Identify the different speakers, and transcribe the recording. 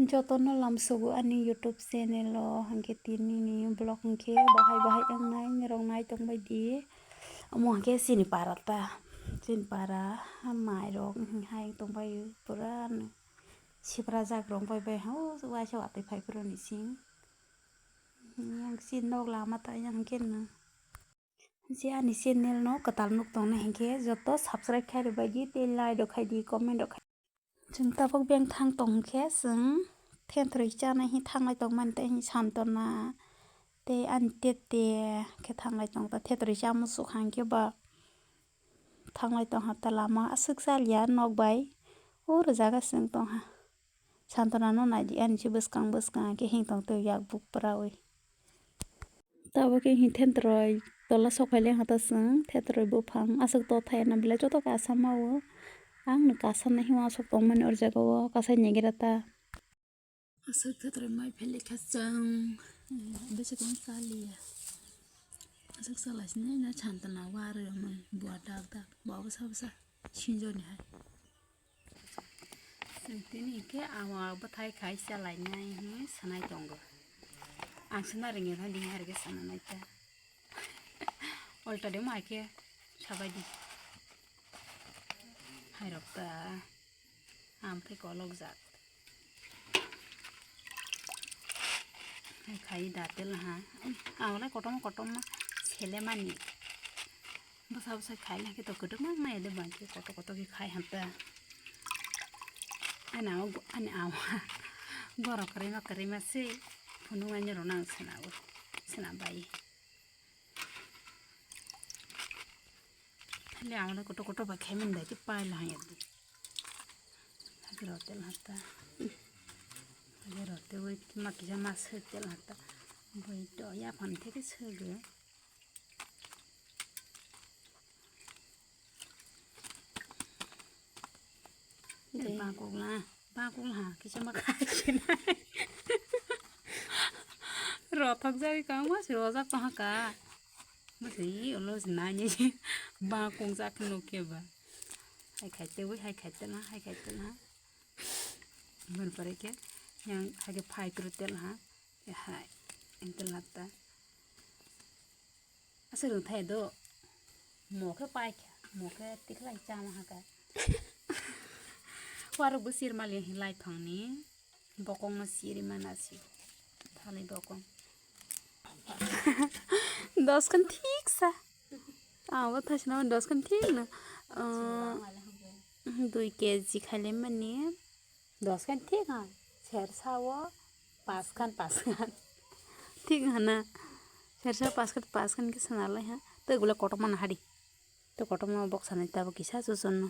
Speaker 1: jotono lamsogo ani YouTube channel o hangke tini blog hangke bahai engnai nirong tongbai di amo hangke sini parata sini para mairok hai tongbai pura sipra jagrong bai ho wa sa apai phai pro ni sing yang sin nok lama ta yang hangke na si ani channel no katal nuk tong na hangke joto subscribe khai bai di te like do khai di comment do khai जों ताबक bank थांग तंखे जों थेंथ्रै जाना हि थांलाय तंग मानते हि सानतना ते आनते ते के थांलाय तंग ता थेंथ्रै जामु सुखां के बा थांलाय तंग हाता लामा असुक सालिया नक बाय और जागा जों तंग हा सानतना न नायदि आनसि बसकां के हिं तंग तो याक बुक परावै ताबक हि थेंथ्रै तला सखायले हाता जों थेंथ्रै बुफां असुक तो थायना बिला जतो का आसामावो आं कासा नहीं वहाँ सब तंगमन और जगह वो कासा नेगेरता असर थेंथ्रै माइ फेले खासं बेसे कम सालिया असर सालासने ना छानतना वारे मन बुआ डाक डाक बाबा सबसा सिंजोनि हाय जोंतिनि के आवा बथाय खाय सालायनाय हि सनाय दंगो आं सना रिङे भान्दि हारगे सनायता उल्टा दे माइके साबायदि हायरक्ता आमफ्राय कलक जात खाई दातेल हा आवला कटम सेले मानी बसा खाई ना के तो कटम माय दे बांके कट के खाई हंता आने आवा बर करे मा से फुनु आने रना सनाबो सना बाई ले आवला कट बा खाई मन दाति पाइला हायदि रोतेल हाता रोते वही माकी मास होतेल हाता वही तो या फानते के सोगो बागुला हा किसे मा खाइसे ना रथक जाई का मा से रोजा कहा का मसई ओलो नानी बागुं जाखनो के बा हाय खाइते ना मन परे के yang hage phai krutel ha hai entel hatta asirung thai do moke pai moke tiklai chama ha ka waru busir mali lai thangni bokong ma siri manasi thali bokong 10 kan ठीक सा आवा थासना 10 kan ठीक ना 2 KG खाले मने 10 kan ठीक हा शेरसा वो 5 खान ठीक है ना शेरसा 5 खान के सनाले हैं तो गुला कटमान हाड़ी तो कटमा बक्सा नहीं तब किसा सुसन्न